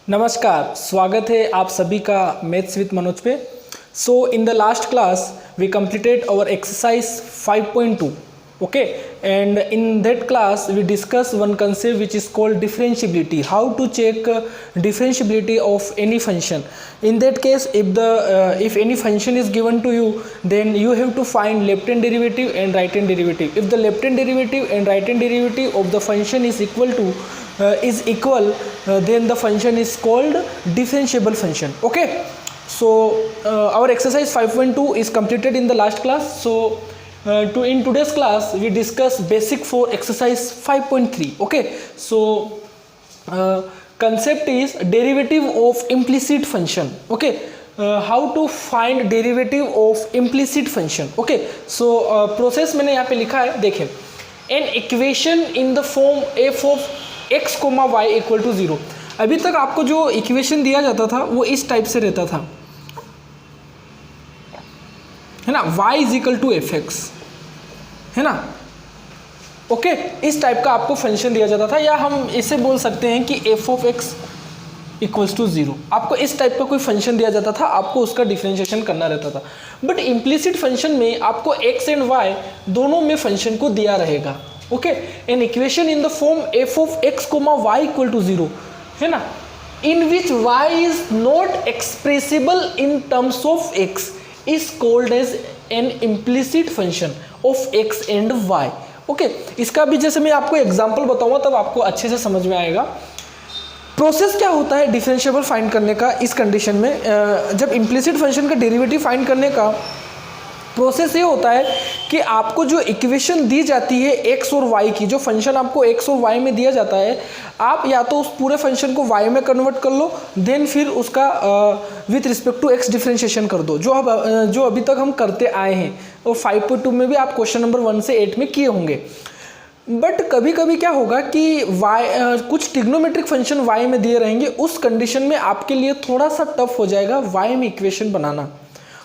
नमस्कार, स्वागत है आप सभी का मैथ्स विद मनोज पे। So in the last class we completed our exercise 5.2. Okay, and in that class we discuss one concept which is called differentiability. How to check differentiability of any function. In that case, if any function is given to you, then you have to find left hand derivative and right hand derivative. If the left hand derivative and right hand derivative of the function is equal, then the function is called differentiable function. Okay, so our exercise 5.2 is completed in the last class. So in today's class we discuss basic for exercise 5.3. Okay, so concept is derivative of implicit function. Okay, how to find derivative of implicit function. Okay, so process मैंने यहाँ पे लिखा है, देखें, an equation in the form f of x, y equal to 0. अभी तक आपको जो इक्वेशन दिया जाता था वो इस टाइप से रहता था, है ना, y is equal to F X, है ना। ओके, इस टाइप का आपको फंक्शन दिया जाता था, या हम इसे बोल सकते हैं कि F of X equals to 0। आपको इस टाइप का कोई फंक्शन दिया जाता था, आपको उसका डिफरेंशिएशन करना रहता था। बट इम्प्लिसिट फंक्शन में आपको x एंड y दोनों में फंक्शन को दिया रहेगा। Okay, an equation in the form F of X comma Y equal to 0, है ना, in which y is not expressible in terms of x is called as an implicit function of x and y. Okay, इसका भी जैसे मैं आपको example बताऊंगा तब आपको अच्छे से समझ में आएगा। प्रोसेस क्या होता है डिफरेंशिएबल फाइंड करने का इस कंडीशन में। जब इम्प्लिसिट फंक्शन का डेरिवेटिव फाइंड करने का प्रोसेस ये होता है कि आपको जो इक्वेशन दी जाती है x और y की, जो फंक्शन आपको x और y में दिया जाता है, आप या तो उस पूरे फंक्शन को y में कन्वर्ट कर लो, देन फिर उसका with respect to x differentiation कर दो, जो अभी तक हम करते आए हैं, और 5.2 में भी आप क्वेश्चन नंबर 1 से 8 में किए होंगे। बट कभी कभी क्या होगा कि कुछ ट्रिग्नोमेट्रिक फंक्शन y में दिए रहेंगे, उस कंडीशन में आपके लिए थोड़ा सा टफ हो जाएगा y में इक्वेशन बनाना।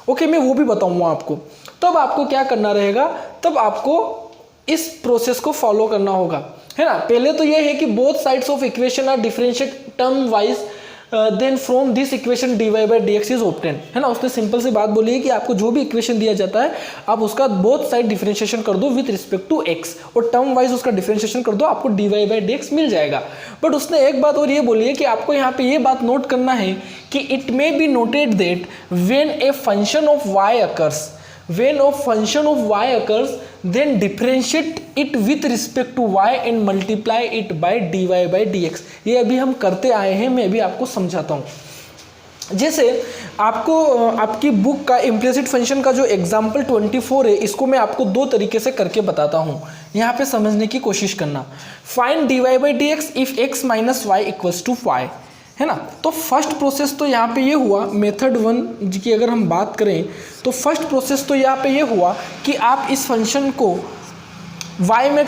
ओके, मैं वो भी बताऊंगा आपको। तब आपको क्या करना रहेगा, तब आपको इस प्रोसेस को फॉलो करना होगा, है ना। पहले तो ये है कि both sides of equation are differentiate term wise, then from this equation dy by dx is obtain, है ना। उसने सिंपल सी बात बोली है कि आपको जो भी इक्वेशन दिया जाता है आप उसका बोथ साइड डिफरेंशिएशन कर दो विथ रिस्पेक्ट टू x, और टर्म वाइज उसका डिफरेंशिएशन कर दो, आपको dy by dx मिल जाएगा। बट उसने एक बात और ये बोली है कि आपको यहाँ पे ये बात नोट करना है कि it may be noted that when a function of y occurs, when a function of y occurs, then differentiate it with respect to y and multiply it by dy by dx। ये अभी हम करते आए हैं, मैं अभी आपको समझाता हूँ। जैसे आपको आपकी बुक का इम्प्लिसिट फंक्शन का जो एग्जाम्पल 24 है, इसको मैं आपको दो तरीके से करके बताता हूँ, यहाँ पे समझने की कोशिश करना। Find dy by dx if x minus Y equals to y, है ना। तो फर्स्ट प्रोसेस तो यहाँ पे ये हुआ, मेथड 1 की अगर हम बात करें तो फर्स्ट प्रोसेस तो यहाँ पे ये हुआ कि आप इस फंक्शन को y में,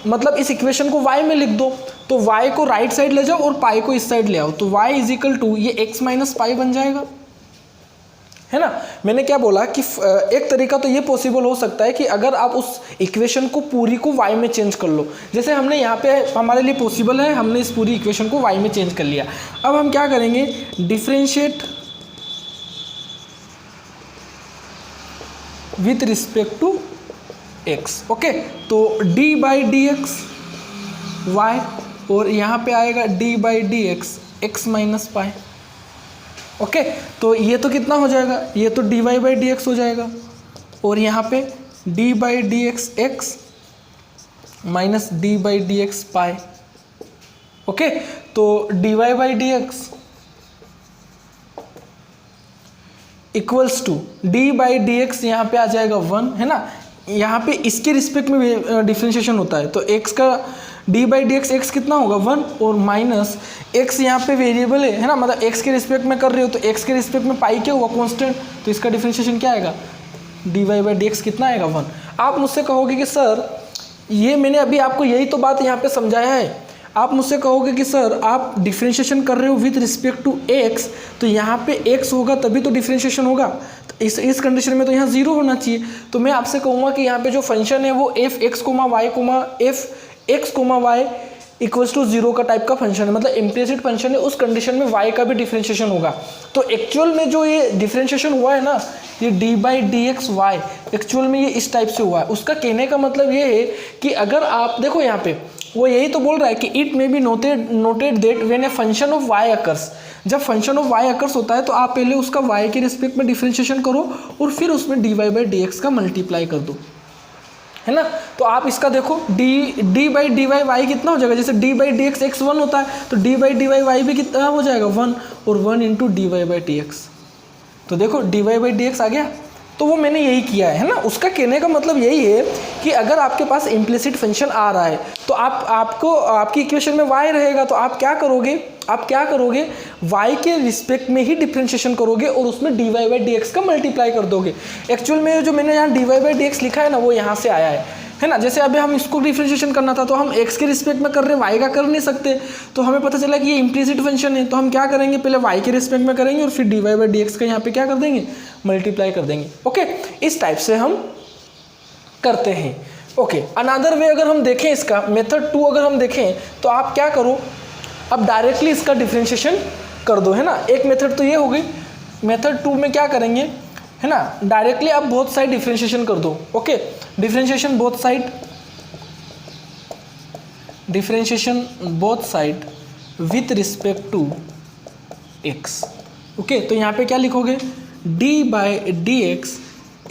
मतलब इस इक्वेशन को y में लिख दो, तो y को राइट साइड ले जाओ और पाई को इस साइड ले आओ, तो y इज इक्वल टू ये x माइनस पाई बन जाएगा, है ना। मैंने क्या बोला कि एक तरीका तो ये पॉसिबल हो सकता है कि अगर आप उस इक्वेशन को पूरी को y में चेंज कर लो, जैसे हमने यहाँ पे हमारे लिए पॉसिबल है, हमने इस पूरी इक्वेशन को y में चेंज कर लिया। अब हम क्या करेंगे, differentiate with respect to x। Okay, तो d by D x Y, और यहाँ पे आएगा d by D x x minus pi. Okay, तो ये तो कितना हो जाएगा, ये तो dy बाई डी एक्स हो जाएगा, और यहाँ पे d by D x x minus D by D x pi. Okay, तो dy by D x equals to d by D X, यहाँ पे आ जाएगा 1, है ना। यहाँ पे इसके रिस्पेक्ट में डिफरेंशिएशन होता है, तो x का d by D x x कितना होगा 1, और माइनस x यहाँ पे वेरिएबल है ना, मतलब x के रिस्पेक्ट में कर रहे हो, तो x के रिस्पेक्ट में पाई क्या हुआ, कांस्टेंट, तो इसका डिफरेंशिएशन क्या आएगा, dy बाई डी एक्स कितना आएगा 1। आप मुझसे कहोगे कि सर ये मैंने अभी आपको यही तो बात यहाँ पे समझाया है। आप मुझसे कहोगे कि सर आप डिफरेंशिएशन कर रहे हो विथ रिस्पेक्ट टू x, तो यहाँ पे x होगा तभी तो डिफरेंशिएशन होगा, तो इस कंडीशन में तो यहाँ 0 होना चाहिए। तो मैं आपसे कहूँगा कि यहाँ पे जो फंक्शन है वो f x comma y comma f x comma y equals to 0 का टाइप का फंक्शन है, मतलब इम्प्लिसिट फंक्शन है, उस कंडीशन में y का भी डिफरेंशिएशन होगा। तो एक्चुअल में जो ये डिफरेंशिएशन हुआ है ना, ये D by D x Y, actual में ये इस टाइप से हुआ है। उसका कहने का मतलब ये है कि अगर आप देखो यहाँ पे वो यही तो बोल रहा है कि it may be noted that when a function of y occurs, जब फंक्शन ऑफ y अकर्स होता है तो आप पहले उसका y के रिस्पेक्ट में डिफरेंशिएशन करो और फिर उसमें dy बाई डी एक्स का मल्टीप्लाई कर दो, है ना। तो आप इसका देखो d by D Y Y कितना हो जाएगा, जैसे d by D x x 1 होता है तो d by D Y y भी कितना हो जाएगा 1, और 1 into D Y by D x. तो देखो d Y by D x आ गया। तो वो मैंने यही किया है ना। उसका कहने का मतलब यही है कि अगर आपके पास इम्प्लिसिट फंक्शन आ रहा है तो आपकी इक्वेशन में y रहेगा, तो आप क्या करोगे y के रिस्पेक्ट में ही डिफरेंशिएशन करोगे और उसमें dy बाई डी एक्स का मल्टीप्लाई कर दोगे। एक्चुअल में जो मैंने यहाँ dy बाई डी एक्स लिखा है ना, वो यहाँ से आया है ना। जैसे अभी हम इसको डिफरेंशिएशन करना था तो हम x के रिस्पेक्ट में कर रहे, y का कर नहीं सकते, तो हमें पता चला कि ये इम्प्लिसिट फंक्शन है, तो हम क्या करेंगे, पहले y के रिस्पेक्ट में करेंगे और फिर dy बाई डी एक्स का यहाँ पे क्या कर देंगे, मल्टीप्लाई कर देंगे। ओके, इस टाइप से हम करते हैं। ओके, अनदर वे अगर हम देखें, इसका मेथड 2 अगर हम देखें तो आप क्या करो, अब डायरेक्टली इसका डिफरेंशिएशन कर दो, है ना। एक मेथड तो ये हो गई। मेथड 2 में क्या करेंगे, है ना, डायरेक्टली आप बोथ साइड डिफरेंशिएशन कर दो। Okay, differentiation both side with respect to x। Okay, तो यहाँ पे क्या लिखोगे, d by D x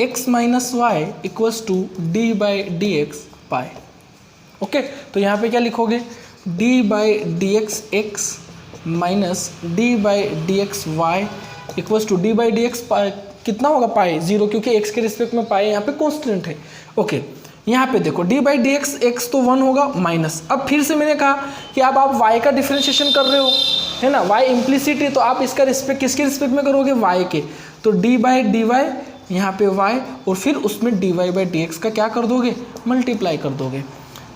x minus Y equals to D by D x pi. Okay, तो यहाँ पे क्या लिखोगे, d by D x x minus D by D x y equals to D by D x pi, कितना होगा पाई 0, क्योंकि x के respect में पाई यहाँ पे कॉन्स्टेंट है। ओके, यहाँ पे देखो d by D x x तो 1 होगा माइनस, अब फिर से मैंने कहा कि अब आप y का डिफरेंशिएशन कर रहे हो, है ना, y इम्प्लिसिट है तो आप इसका रिस्पेक्ट किसके रिस्पेक्ट में करोगे, y के, तो d बाई डी वाई यहाँ पे y और फिर उसमें dy बाई डी एक्स का क्या कर दोगे, मल्टीप्लाई कर दोगे।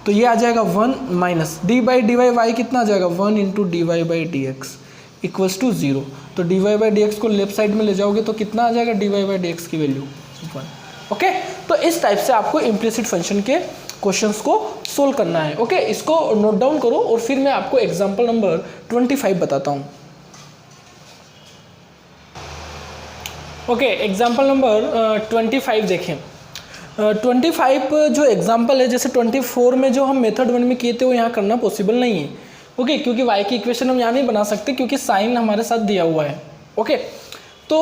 तो ये आ जाएगा 1 minus D by D Y Y कितना आ जाएगा 1 into D Y by D x equals to 0। तो D Y by D X को लेफ्ट साइड में ले जाओगे तो कितना आ जाएगा, D Y by D X की वैल्यू 1। ओके, तो इस टाइप से आपको इम्प्लिसिट फंक्शन के क्वेश्चंस को सोल्व करना है। ओके, इसको नोट डाउन करो और फिर मैं आपको एग्जांपल नंबर 25 बताता हूँ। ओके, एग्जांपल नंबर 25 देखें। 25 जो एग्जांपल है, जैसे 24 में जो हम मेथड 1 में किए थे वो यहाँ करना पॉसिबल नहीं है। ओके, क्योंकि y की इक्वेशन हम यहाँ नहीं बना सकते क्योंकि साइन हमारे साथ दिया हुआ है। ओके, तो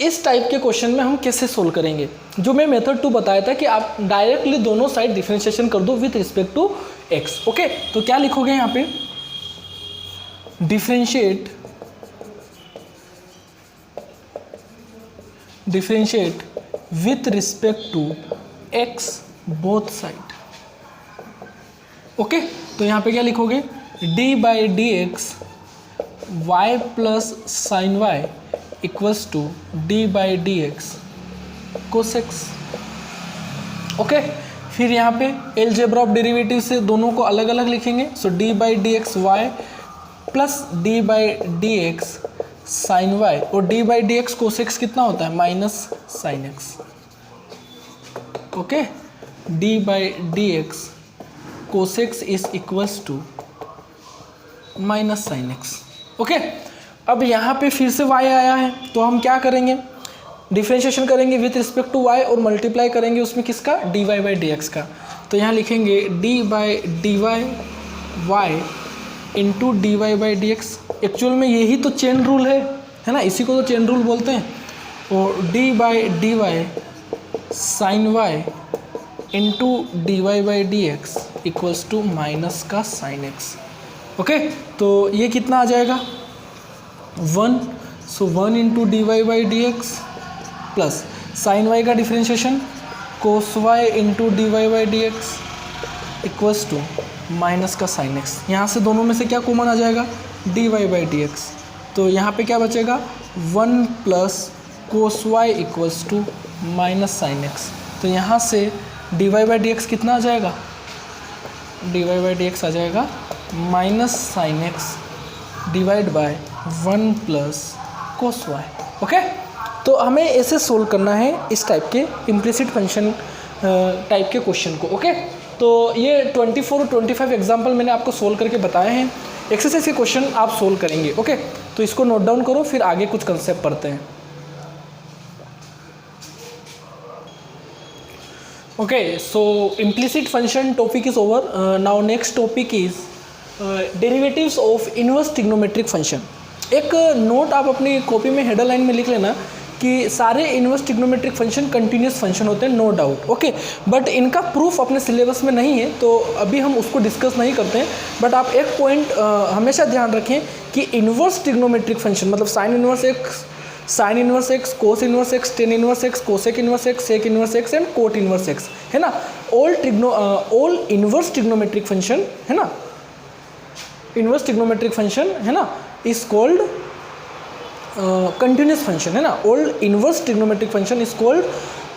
इस टाइप के क्वेश्चन में हम कैसे सोल्व करेंगे, जो मैं मेथड 2 बताया था कि आप डायरेक्टली दोनों साइड डिफरेंशिएशन कर दो with respect to x। Okay, तो क्या लिखोगे यहाँ पे, differentiate with respect to x both side. Okay, तो यहाँ पे क्या लिखोगे, d by D x Y plus sine Y equals to D by D x cos X. Okay, फिर यहाँ पे एलजेब्रा ऑफ डेरिवेटिव से दोनों को अलग अलग लिखेंगे। So d by D x Y plus d by D x sine y, और d by D x cos x कितना होता है, minus sine x. Okay, d by D x cos x is equals to minus sine x. Okay, अब यहाँ पे फिर से y आया है तो हम क्या करेंगे, डिफरेंशिएशन करेंगे विथ रिस्पेक्ट टू y और मल्टीप्लाई करेंगे उसमें किसका, dy बाई डी एक्स का। तो यहाँ लिखेंगे d by D Y Y into D Y by D X. Actual में यही तो चेन रूल है ना, इसी को तो चेन रूल बोलते हैं। और d by D y sine y into D Y by D x equals to minus का साइन एक्स। ओके, तो ये कितना आ जाएगा 1, so 1 into D Y by D x plus sine y का differentiation cos y into D Y by D x equals to minus का sine x. यहाँ से दोनों में से क्या कॉमन आ जाएगा, D Y by D x. तो यहाँ पे क्या बचेगा 1 plus cos y equals to minus sine x. तो यहाँ से d Y by D x कितना आ जाएगा, D Y by D x आ जाएगा minus sine x divide by 1 plus cos y. Okay, तो हमें ऐसे सोल्व करना है इस टाइप के इम्प्लिसिट फंक्शन टाइप के क्वेश्चन को। ओके, तो ये 24 और 25 एग्जाम्पल मैंने आपको सोल्व करके बताए हैं। एक्सरसाइज के क्वेश्चन आप सोल्व करेंगे। ओके, तो इसको नोट डाउन करो, फिर आगे कुछ कंसेप्ट पढ़ते हैं। Okay, so implicit function topic is over. Now next topic is derivatives of inverse trigonometric function. एक नोट आप अपनी कॉपी में हेडर लाइन में लिख लेना कि सारे inverse trigonometric function continuous function होते हैं, नो डाउट। ओके, बट इनका प्रूफ अपने सिलेबस में नहीं है, तो अभी हम उसको डिस्कस नहीं करते हैं। बट आप एक पॉइंट हमेशा ध्यान रखें कि इनवर्स ट्रिग्नोमेट्रिक फंक्शन मतलब sine inverse X, sine inverse X, cos inverse X, tan inverse X, cosec inverse X, sec inverse X and cot inverse X, है ना। ऑल इनवर्स ट्रिग्नोमेट्रिक फंक्शन, है ना, इनवर्स ट्रिग्नोमेट्रिक फंक्शन, है ना, is called continuous function, है ना। All inverse trigonometric function is called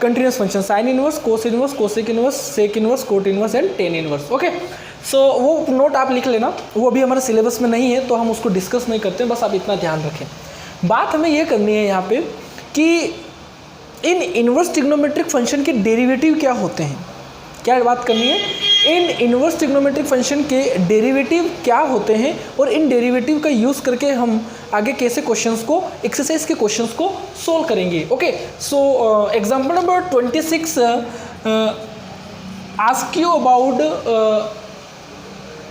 continuous function. Sine inverse, cos inverse, cosec inverse, sec inverse, cot inverse and tan inverse. Okay, so वो note आप लिख लेना, वो अभी हमारे सिलेबस में नहीं है तो हम उसको डिस्कस नहीं करते हैं, बस आप इतना ध्यान रखें। बात हमें ये करनी है यहाँ पे कि इन इनवर्स ट्रिग्नोमेट्रिक फंक्शन के डेरिवेटिव क्या होते हैं, क्या बात करनी है। इन इनवर्स ट्रिग्नोमेट्रिक फंक्शन के डेरिवेटिव क्या होते हैं और इन डेरिवेटिव का यूज़ करके हम आगे कैसे क्वेश्चंस को, एक्सरसाइज के क्वेश्चंस को सोल्व करेंगे। Okay, so example number 26 ask you about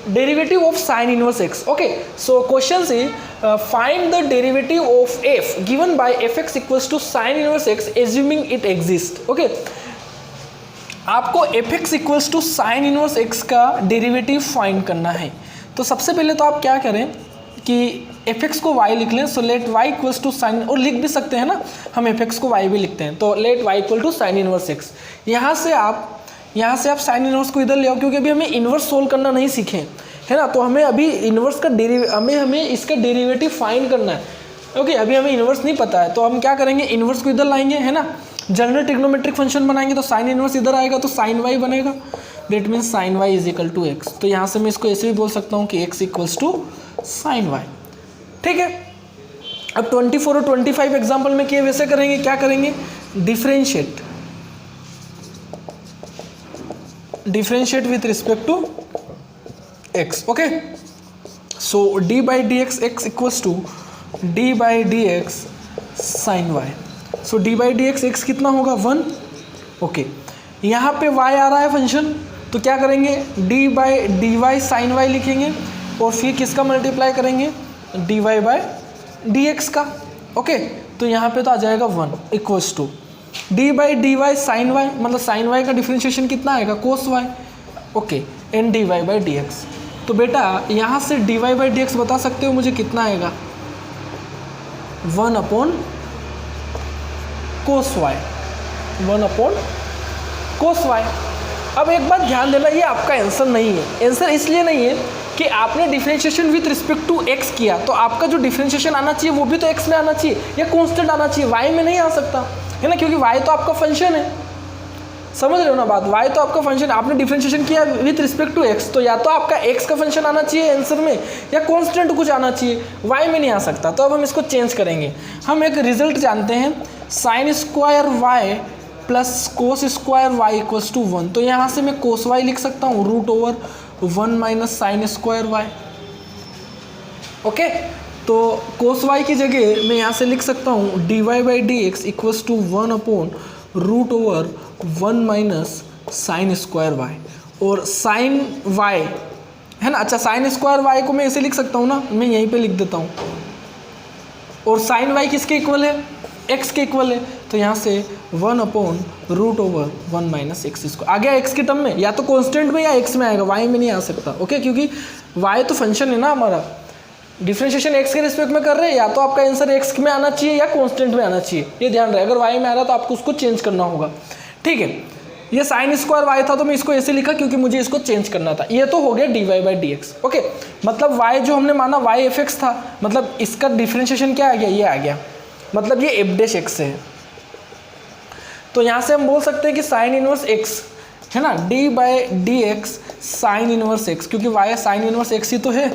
derivative of sin inverse x. Okay, so question is find the derivative of f given by fx equals to sin inverse x assuming it exists. Okay, आपको fx equals to sin inverse x का derivative find करना है। तो सबसे पहले तो आप क्या करें कि fx को y लिख लें। So let y equals to sine, और लिख भी सकते हैं ना, हम fx को y भी लिखते हैं, तो let y equal to sine inverse x। यहाँ से आप साइन इनवर्स को इधर ले आओ, क्योंकि अभी हमें इनवर्स सोल्व करना नहीं सीखे, है ना। तो हमें अभी इनवर्स का हमें इसका डेरिवेटिव फाइंड करना है। ओके, अभी हमें इनवर्स नहीं पता है, तो हम क्या करेंगे, इनवर्स को इधर लाएंगे, है ना। जनरल ट्रिग्नोमेट्रिक फंक्शन बनाएंगे तो साइन इनवर्स इधर आएगा तो साइन वाई बनेगा, that means sine Y is equal to X. तो यहाँ से मैं इसको ऐसे भी बोल सकता हूँ कि X equals to sine Y. ठीक है, अब 24 और 25 एग्जाम्पल में किए वैसे करेंगे, क्या करेंगे, differentiate with respect to x. Okay, so d by dx x equals to d by dx sin y. So d by dx x कितना होगा, 1. ओके, यहाँ पे y आ रहा है फंक्शन, तो क्या करेंगे, d by dy sin y लिखेंगे और फिर किसका मल्टीप्लाई करेंगे, dy by dx का। ओके, तो यहाँ पे तो आ जाएगा 1 equals to d by dy sin y, मतलब sin y का डिफ्रेंशिएशन कितना आएगा, cos y। Okay, and dy by dx। तो बेटा यहाँ से dy by dx बता सकते हो मुझे कितना आएगा, 1 upon cos y, 1 upon cos y। अब एक बात ध्यान देना, ये आपका आंसर नहीं है। आंसर इसलिए नहीं है कि आपने differentiation with respect to x किया, तो आपका जो डिफरेंशिएशन आना चाहिए वो भी तो x में आना चाहिए या कांस्टेंट आना चाहिए, y में नहीं आ सकता, है ना, क्योंकि y तो आपका फंक्शन है। समझ रहे हो ना बात, y तो आपका फंक्शन, आपने डिफरेंशिएशन किया विथ रिस्पेक्ट टू x, तो या तो आपका x का फंक्शन आना चाहिए आंसर में या कांस्टेंट कुछ आना चाहिए, y में नहीं आ सकता। तो अब हम इसको चेंज करेंगे। हम एक रिजल्ट जानते हैं, sine square y plus cos square y equals to 1। तो यहाँ से मैं कोस y लिख सकता हूँ root over 1 minus sine square y। Okay, तो कोस y की जगह मैं यहाँ से लिख सकता हूँ dy by D x equals to 1 upon root over 1 minus sine square y। और साइन y, है ना, अच्छा साइन स्क्वायर y को मैं ऐसे लिख सकता हूँ ना, मैं यहीं पे लिख देता हूँ। और साइन y किसके इक्वल है, x के इक्वल है, तो यहाँ से 1 upon root over 1 minus x square आ गया। x के टर्म में या तो कांस्टेंट में या x में आएगा, y में नहीं आ सकता। ओके, क्योंकि y तो फंक्शन है ना हमारा, डिफरेंशिएशन x के रिस्पेक्ट में कर रहे हैं, या तो आपका आंसर x में आना चाहिए या कांस्टेंट में आना चाहिए, ये ध्यान रहे। अगर y में आ रहा तो आपको उसको चेंज करना होगा। ठीक है, ये साइन स्क्वायर y था तो मैं इसको ऐसे लिखा क्योंकि मुझे इसको चेंज करना था। ये तो हो गया dy by D x. Okay, मतलब y जो हमने माना y fx था, मतलब इसका डिफरेंशिएशन क्या आ गया, ये आ गया, मतलब ये f डैश x है। तो यहाँ से हम बोल सकते हैं कि साइन इनवर्स x, है ना, d by D x sine inverse x, क्योंकि y साइन इनवर्स x ही तो है,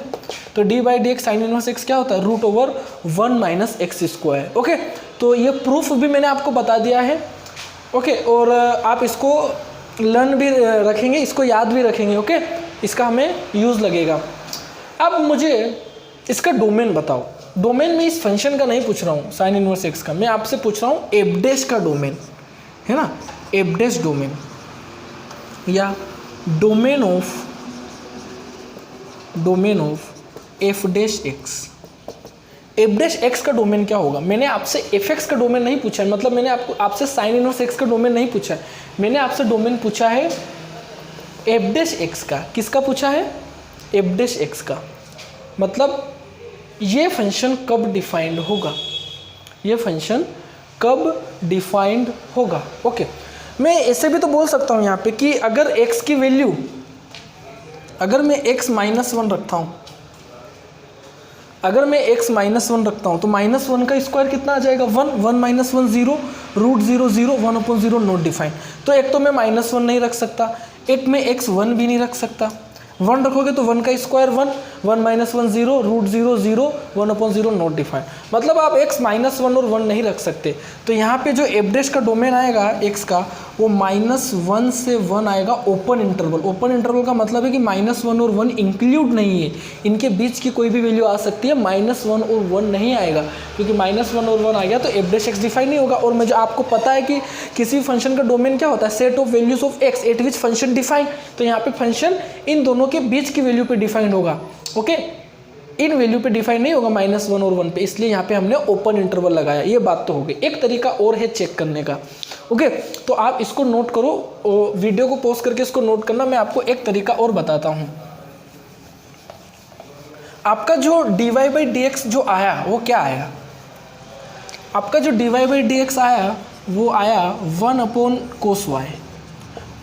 तो d by D x sine inverse x क्या होता है, root over 1 minus x square. Okay, तो ये प्रूफ भी मैंने आपको बता दिया है। ओके, और आप इसको लर्न भी रखेंगे, इसको याद भी रखेंगे। ओके, इसका हमें यूज़ लगेगा। अब मुझे इसका डोमेन बताओ। डोमेन में इस फंक्शन का नहीं पूछ रहा हूँ साइन इनवर्स एक्स का, मैं आपसे पूछ रहा हूँ एफ डैश का डोमेन, है ना, एफ डैश डोमेन या domain of f dash x. F dash x का डोमेन क्या होगा? मैंने आपसे एफ एक्स का डोमेन नहीं पूछा है, मतलब मैंने आपसे साइन इनवर्स एक्स का डोमेन नहीं पूछा है, मैंने आपसे डोमेन पूछा है एफ डैश एक्स का। किसका पूछा है? एफ डैश एक्स का। मतलब ये फंक्शन कब डिफाइंड होगा, ये फंक्शन कब डिफाइंड होगा। ओके, मैं ऐसे भी तो बोल सकता हूँ यहाँ पे कि अगर x की वैल्यू, अगर मैं x -1 रखता हूँ, अगर मैं x -1 रखता हूँ तो -1 का स्क्वायर कितना आ जाएगा? 1, 1 - 1 0, √0 0, 1/0 नॉट डिफाइंड। तो एक तो मैं -1 नहीं रख सकता, एक में x 1 भी नहीं रख सकता। 1 रखोगे तो 1 का स्क्वायर 1, 1 - 1 0, √0 0, 1/0 नॉट डिफाइंड। मतलब आप x -1 और 1 नहीं रख सकते। तो यहाँ पे जो एफ डैश का डोमेन आएगा x का, वो -1 से 1 आएगा ओपन इंटरवल। ओपन इंटरवल का मतलब है कि -1 और 1 इंक्लूड नहीं है, इनके बीच की कोई भी वैल्यू आ सकती है, -1 और 1 नहीं आएगा, क्योंकि -1 और 1 आ गया तो एफ डैश एक्स डिफाइन नहीं होगा। और मुझे आपको पता है कि किसी फंक्शन का डोमेन क्या होता है? Set of values of x eight which function define. तो यहाँ पे फंक्शन इन दोनों के बीच की वैल्यू पे डिफाइंड होगा। ओके, इन वैल्यू पे डिफाइन नहीं होगा -1 और 1 पे, इसलिए यहाँ पे हमने ओपन इंटरवल लगाया। ये बात तो हो गई। एक तरीका और है चेक करने का। ओके, तो आप इसको नोट करो, वीडियो को पॉज करके इसको नोट करना। मैं आपको एक तरीका और बताता हूँ। आपका जो dy/dx जो आया वो क्या आया? आपका जो dy/dx आया वो आया 1/cos y,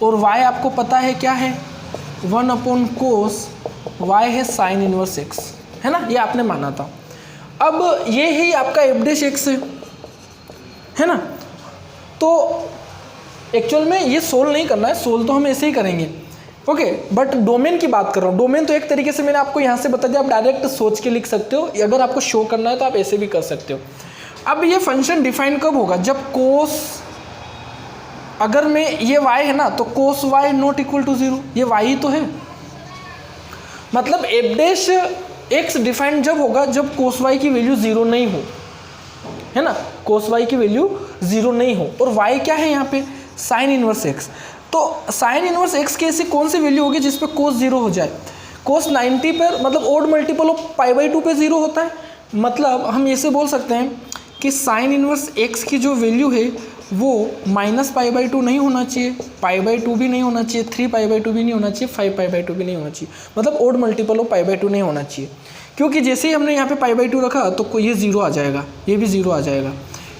और y आपको पता है क्या है? 1/cos y है साइन इनवर्स x, है ना, ये आपने माना था। अब ये ही आपका एफ डैश एक्स है ना। तो एक्चुअल में ये सोल्व नहीं करना है, सोल्व तो हम ऐसे ही करेंगे। ओके, बट डोमेन की बात कर रहा हूँ। डोमेन तो एक तरीके से मैंने आपको यहाँ से बता दिया, आप डायरेक्ट सोच के लिख सकते हो, अगर आपको शो करना है तो आप ऐसे भी कर सकते हो। अब ये फंक्शन डिफाइन कब होगा? जब कोस, अगर मैं ये y है ना, तो cos y not equal to 0, ये y ही तो है। मतलब एफ डैश एक्स डिफाइंड जब होगा जब कोस y की वैल्यू 0 नहीं हो, है ना, कोस y की वैल्यू 0 नहीं हो। और y क्या है यहाँ पे? Sign inverse x। तो साइन इनवर्स x की ऐसी कौन सी वैल्यू होगी जिस पे कोस 0 हो जाए? कोस 90 पर, मतलब ओड मल्टीपल ऑफ π/2 पे 0 होता है। मतलब हम ऐसे बोल सकते हैं कि साइन इनवर्स x की जो वैल्यू है वो -π/2 नहीं होना चाहिए, π/2 भी नहीं होना चाहिए, 3π/2 भी नहीं होना चाहिए, 5π/2 भी नहीं होना चाहिए। मतलब ओड मल्टीपल ऑफ π/2 नहीं होना चाहिए, क्योंकि जैसे ही हमने यहाँ पे π/2 रखा तो ये 0 आ जाएगा, ये भी 0 आ जाएगा।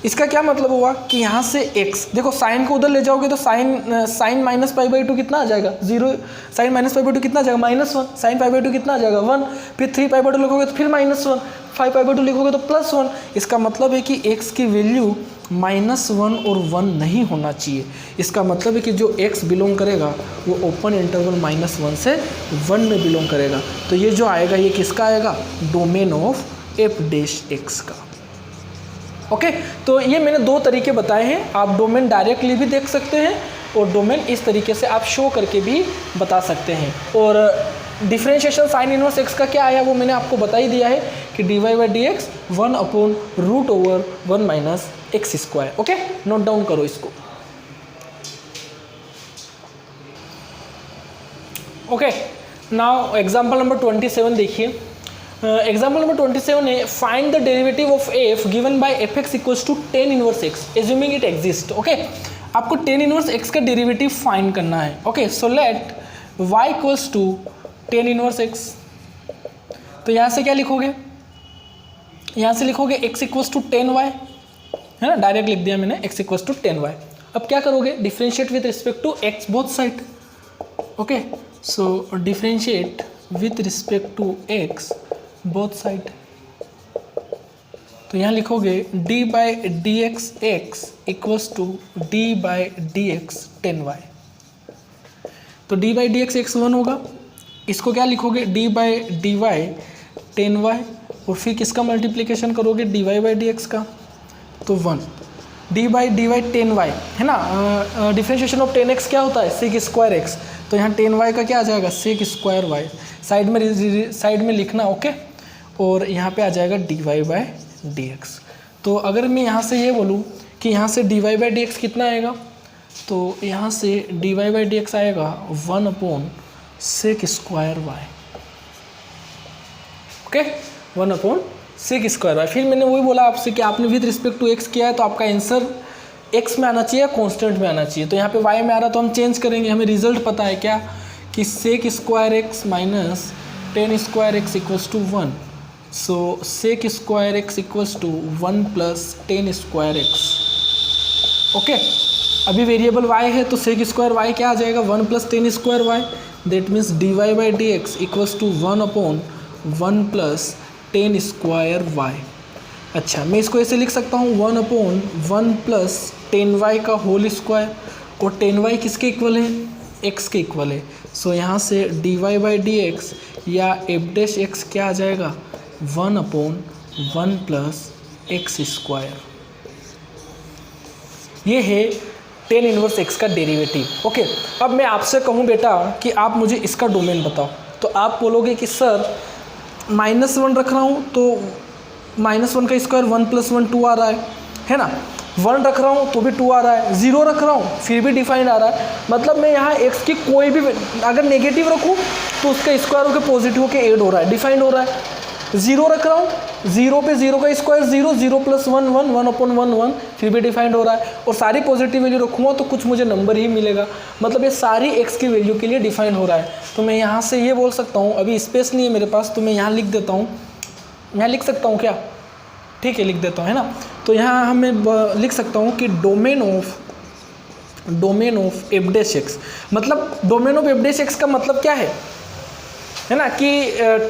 इसका क्या मतलब हुआ कि यहाँ से x, देखो साइन को उधर ले जाओगे तो साइन -π/2 कितना आ जाएगा? 0। साइन -π/2 कितना आ जाएगा? -1। साइन π/2 कितना आ जाएगा? 1। फिर 3π/2 लिखोगे तो फिर -1, 5π/2 लिखोगे तो +1। इसका मतलब है कि x की वैल्यू -1 और 1 नहीं होना चाहिए। इसका मतलब है कि जो x बिलोंग करेगा वो ओपन इंटरवल -1 से 1 में बिलोंग करेगा। तो ये जो आएगा ये किसका आएगा? Domain of f dash x का। ओके, तो ये मैंने 2 तरीके बताए हैं। आप डोमेन डायरेक्टली भी देख सकते हैं और डोमेन इस तरीके से आप शो करके भी बता सकते हैं। और डिफरेंशिएशन साइन इनवर्स एक्स का क्या आया वो मैंने आपको बता ही दिया है कि dy/dx 1/√1 - x²। Okay, note down करो इसको। ओके, नाउ एग्जाम्पल नंबर 27 देखिए। एग्जाम्पल नंबर 27 है, find the derivative of F given by F X equals to tan inverse X assuming it exist. Okay, आपको tan इनवर्स एक्स का derivative find करना है। Okay, so let y equals to tan inverse X. तो यहाँ से क्या लिखोगे? यहाँ से लिखोगे x equals to tan y, है ना, डायरेक्ट लिख दिया मैंने, x equals to tan y। अब क्या करोगे? Differentiate with respect to x both side. Okay, so differentiate with respect to x both side. तो यहाँ लिखोगे d/dx x equals to d/dx tan y। तो d/dx x 1 होगा, इसको क्या लिखोगे? d/dy tan y, और फिर किसका मल्टीप्लिकेशन करोगे? dy/dx का, तो 1। dy टेन वाई है ना, डिफ्रेंशिएशन ऑफ टेन एक्स क्या होता है सेक स्क्वायर एक्स, तो यहाँ टेन वाई का क्या आ जाएगा सेक स्क्वायर वाई, साइड में लिखना ओके, और यहाँ पे आ जाएगा dy बाय dx। तो अगर मैं यहाँ से ये बोलूँ कि यहाँ से dy बाई डी एक्स कितना आएगा, तो यहाँ से dy बाई डी एक्स आएगा 1 sec square Y, okay 1 sec square Y. फिर मैंने वही बोला आपसे कि आपने विद रिस्पेक्ट टू एक्स किया है तो आपका आंसर एक्स में आना चाहिए या कॉन्स्टेंट में आना चाहिए, तो यहाँ पे वाई में आ रहा तो हम चेंज करेंगे, हमें रिजल्ट पता है क्या कि sec square X minus tan square X equals to 1, so sec square X equals to 1 plus tan square X, okay. अभी वेरिएबल y है तो सेक स्क्वायर y क्या आ जाएगा 1 plus tan square Y, that means dy by D x equals to 1 plus tan square Y. अच्छा मैं इसको ऐसे लिख सकता हूँ 1 प्लस टेन वाई का होल स्क्वायर, और टेन वाई किसके इक्वल है x के इक्वल है, सो यहाँ से dy बाई डी एक्स या एफ डैश एक्स क्या आ जाएगा 1 प्लस एक्स स्क्वायर। ये है टेन इनवर्स एक्स का डेरिवेटिव, ओके। अब मैं आपसे कहूँ बेटा कि आप मुझे इसका डोमेन बताओ, तो आप बोलोगे कि सर -1 रख रहा हूँ तो -1 का स्क्वायर 1 प्लस 1 2 आ रहा है ना, 1 रख रहा हूँ तो भी 2 आ रहा है, 0 रख रहा हूँ फिर भी डिफाइंड आ रहा है, मतलब मैं यहाँ x की कोई भी अगर नेगेटिव रखूँ तो उसका स्क्वायर होकर पॉजिटिव होकर ऐड हो रहा है, डिफाइंड हो रहा है। 0 रख रहा हूँ, 0 पे 0 का स्क्वायर 0 प्लस 1 1 फिर भी डिफाइंड हो रहा है, और सारी पॉजिटिव वैल्यू रखूँगा तो कुछ मुझे नंबर ही मिलेगा, मतलब ये सारी x की वैल्यू के लिए डिफाइंड हो रहा है। तो मैं यहाँ से ये बोल सकता हूँ, अभी स्पेस नहीं है मेरे पास तो मैं यहाँ लिख देता हूँ, यहाँ लिख सकता हूँ क्या, ठीक है लिख देता हूँ है ना। तो यहाँ हमें लिख सकता हूँ कि domain of f dash x, मतलब domain of f dash x का मतलब क्या है ना कि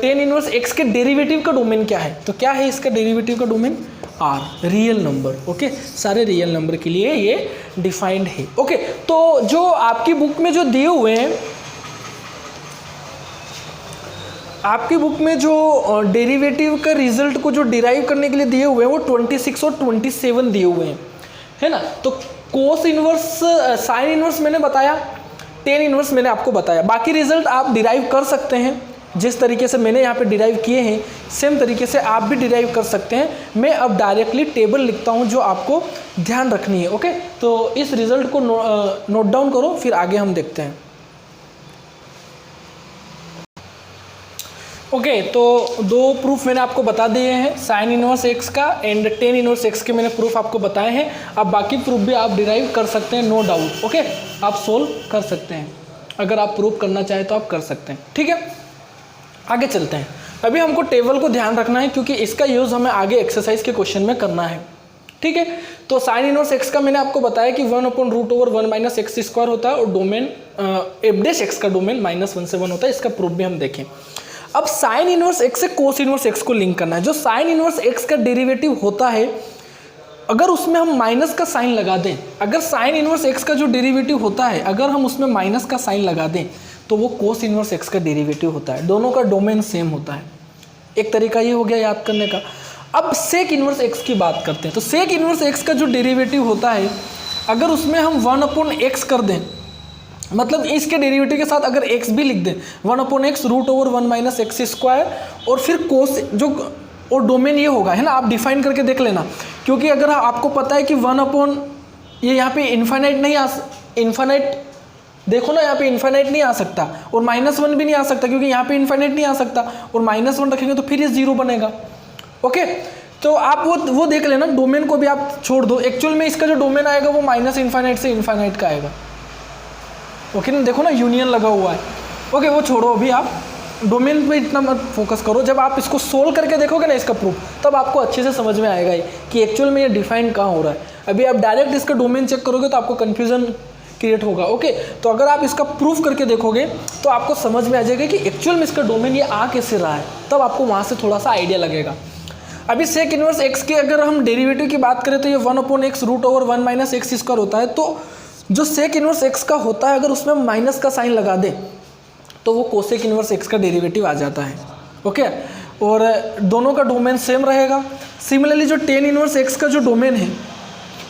टेन इनवर्स एक्स के डेरिवेटिव का डोमेन क्या है, तो क्या है इसका डेरिवेटिव का domain R, real number, okay. सारे रियल नंबर के लिए ये डिफाइंड है, ओके। तो जो आपकी बुक में जो दिए हुए हैं, आपकी बुक में जो डेरिवेटिव का रिजल्ट को जो डिराइव करने के लिए दिए हुए हैं वो 26 और 27 दिए हुए हैं, है ना। तो कोस इनवर्स साइन इनवर्स मैंने बताया, टेन इनवर्स मैंने आपको बताया, बाकी रिजल्ट आप डिराइव कर सकते हैं जिस तरीके से मैंने यहाँ पे डिराइव किए हैं सेम तरीके से आप भी डिराइव कर सकते हैं। मैं अब डायरेक्टली टेबल लिखता हूँ जो आपको ध्यान रखनी है, ओके। तो इस रिजल्ट को नोट डाउन करो, फिर आगे हम देखते हैं, ओके। तो दो प्रूफ मैंने आपको बता दिए हैं, साइन इनवर्स एक्स का एंड टेन इनवर्स एक्स के मैंने प्रूफ आपको बताए हैं। अब बाकी प्रूफ भी आप डिराइव कर सकते हैं, नो डाउट, ओके। आप सोल्व कर सकते हैं, अगर आप प्रूफ करना चाहें तो आप कर सकते हैं, ठीक है। आगे चलते हैं, अभी हमको टेबल को ध्यान रखना है क्योंकि इसका यूज़ हमें आगे एक्सरसाइज के क्वेश्चन में करना है, ठीक है। तो साइन इनवर्स एक्स का मैंने आपको बताया कि 1/√1 माइनस एक्स स्क्वायर होता है और डोमेन एफ डैश एक्स का डोमेन -1 से 1 होता है। इसका प्रूफ भी हम देखें। अब साइन इनवर्स एक्स से कोस इनवर्स एक्स को लिंक करना है। जो साइन इनवर्स एक्स का डेरिवेटिव होता है, अगर उसमें हम माइनस का साइन लगा दें, अगर साइन इनवर्स एक्स का जो डेरिवेटिव होता है अगर हम उसमें माइनस का साइन लगा दें तो वो कोस इनवर्स एक्स का डेरिवेटिव होता है। दोनों का डोमेन सेम होता है। एक तरीका ये हो गया याद करने का। अब सेक इनवर्स एक्स की बात करते हैं। तो सेक इनवर्स एक्स का जो डेरिवेटिव होता है, अगर उसमें हम 1/x कर दें, मतलब इसके डेरिवेटिव के साथ अगर x भी लिख दें, 1/x √1 माइनस एक्स स्क्वायर, और फिर कोस जो और डोमेन ये होगा, है ना। आप डिफाइन करके देख लेना, क्योंकि अगर आपको पता है कि 1/ ये यहाँ पे इन्फाइनाइट नहीं इन्फाइनाइट, देखो ना यहाँ पे इन्फाइनाइट नहीं आ सकता, और -1 भी नहीं आ सकता क्योंकि यहाँ पे इन्फाइनाइट नहीं आ सकता, और -1 रखेंगे तो फिर ये 0 बनेगा, ओके। तो आप वो देख लेना, डोमेन को भी आप छोड़ दो। एक्चुअल में इसका जो डोमेन आएगा वो -इन्फाइनाइट से इन्फाइनाइट का आएगा, ओके ना। देखो ना यूनियन लगा हुआ है, ओके। वो छोड़ो, अभी आप डोमेन पे इतना मत फोकस करो। जब आप इसको सोल्व करके देखोगे ना इसका प्रूफ, तब आपको अच्छे से समझ में आएगा कि एक्चुअल में ये डिफाइन कहाँ हो रहा है। अभी आप डायरेक्ट इसका डोमेन चेक करोगे तो आपको कन्फ्यूजन क्रिएट होगा, ओके। तो अगर आप इसका प्रूफ करके देखोगे तो आपको समझ में आ जाएगा कि एक्चुअल में इसका डोमेन ये आ कैसे रहा है, तब आपको वहाँ से थोड़ा सा आइडिया लगेगा। अभी सेक इनवर्स एक्स के अगर हम डेरिवेटिव की बात करें तो ये 1/x √1 माइनस एक्स स्क्वायर होता है। तो जो सेक इनवर्स एक्स का होता है, अगर उसमें माइनस का साइन लगा दें तो वो कोसेक इनवर्स एक्स का डेरिवेटिव आ जाता है, ओके। और दोनों का डोमेन सेम रहेगा। सिमिलरली जो टेन इनवर्स एक्स का जो डोमेन है,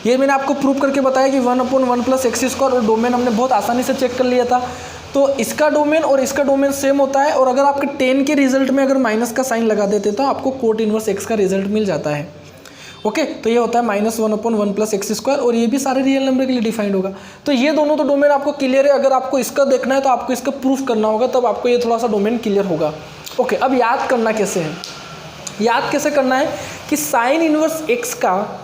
ये मैंने आपको प्रूव करके बताया कि 1/1 + x², और डोमेन हमने बहुत आसानी से चेक कर लिया था। तो इसका डोमेन और इसका डोमेन सेम होता है, और अगर आपके 10 के रिजल्ट में अगर माइनस का साइन लगा देते तो आपको कोट इनवर्स x का रिजल्ट मिल जाता है। ओके, तो ये होता है -1/1 + x², और ये भी सारे रियल नंबर के लिए डिफाइंड होगा। तो ये दोनों तो डोमेन आपको क्लियर है। अगर आपको इसका देखना है तो आपको इसका प्रूफ करना होगा, तब आपको ये थोड़ा सा डोमेन क्लियर होगा। ओके, अब याद करना कैसे है, याद कैसे करना है कि साइन इनवर्स x का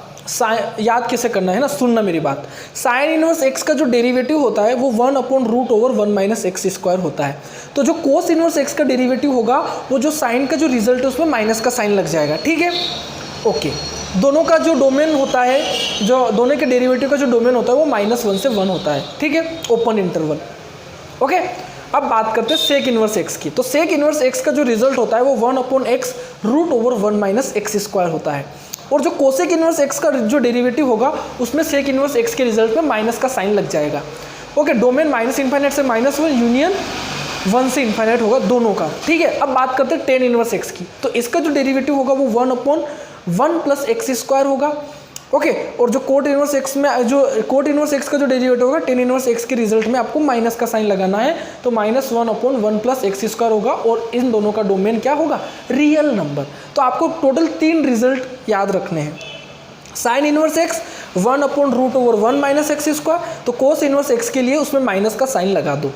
याद कैसे करना है ना, सुनना मेरी बात। साइन इनवर्स x का जो डेरिवेटिव होता है वो 1/√1 - x² होता है। तो जो कोस इनवर्स x का डेरिवेटिव होगा वो जो साइन का जो रिजल्ट है उसमें माइनस का साइन लग जाएगा। ठीक है, ओके। दोनों का जो डोमेन होता है, जो दोनों के डेरिवेटिव का जो डोमेन होता है वो -1 से 1 होता है। ठीक है, ओपन इंटरवल। ओके, अब बात करते हैं सेक इनवर्स x की। तो सेक इनवर्स x का जो रिजल्ट होता है वो 1/x√1 - x² होता है, और जो कोसेक इनवर्स x का जो डेरिवेटिव होगा उसमें सेक इनवर्स x के रिजल्ट में माइनस का साइन लग जाएगा। ओके, डोमेन -∞ से -1 यूनियन 1 से इन्फाइनाइट होगा दोनों का। ठीक है, अब बात करते हैं टेन इनवर्स x की। तो इसका जो डेरिवेटिव होगा वो 1/1 + x² होगा। ओके, और जो कोट इनवर्स x में जो कोट इनवर्स x का जो डेरिवेटिव होगा टेन इनवर्स x के रिजल्ट में आपको माइनस का साइन लगाना है, तो -1/1 + x² होगा, और इन दोनों का डोमेन क्या होगा, रियल नंबर। तो आपको टोटल 3 रिजल्ट याद रखने हैं। साइन इनवर्स x 1/√1 - x², तो कोस इनवर्स x के लिए उसमें माइनस का साइन लगा दो।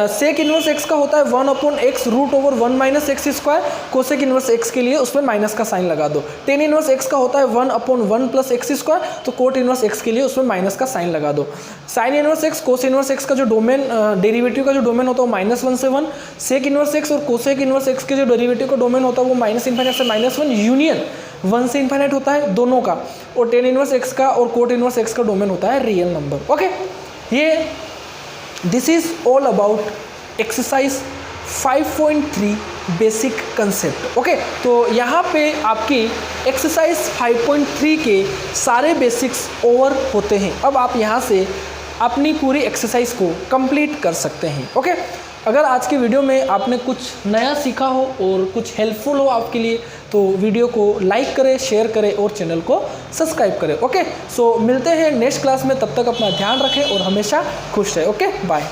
सेक इनवर्स x का होता है 1/x√1 - x², cosec inverse x के लिए उसमें माइनस का साइन लगा दो। टेन इनवर्स x का होता है 1/1 + x², तो कोट इनवर्स x के लिए उसमें माइनस का साइन लगा दो। Sign inverse x cos inverse x का जो डोमेन डेरिवेटिव का जो डोमेन होता है वो -1 से 1। सेक इनवर्स x और कोसेक इनवर्स x के जो डेरिवेटिव का डोमेन होता है वो -∞ से -1 यूनियन 1 से इन्फाइनाइट होता है दोनों का, और टेन इनवर्स x का और कोट इनवर्स x का डोमेन होता है रियल नंबर। ओके, ये this is all about exercise 5.3 basic concept. Okay, तो यहाँ पे आपकी एक्सरसाइज 5.3 के सारे बेसिक्स ओवर होते हैं। अब आप यहाँ से अपनी पूरी एक्सरसाइज को कंप्लीट कर सकते हैं। ओके, अगर आज की वीडियो में आपने कुछ नया सीखा हो और कुछ हेल्पफुल हो आपके लिए, तो वीडियो को लाइक करें, शेयर करें और चैनल को सब्सक्राइब करें। ओके, सो मिलते हैं नेक्स्ट क्लास में, तब तक अपना ध्यान रखें और हमेशा खुश रहें। Okay, bye.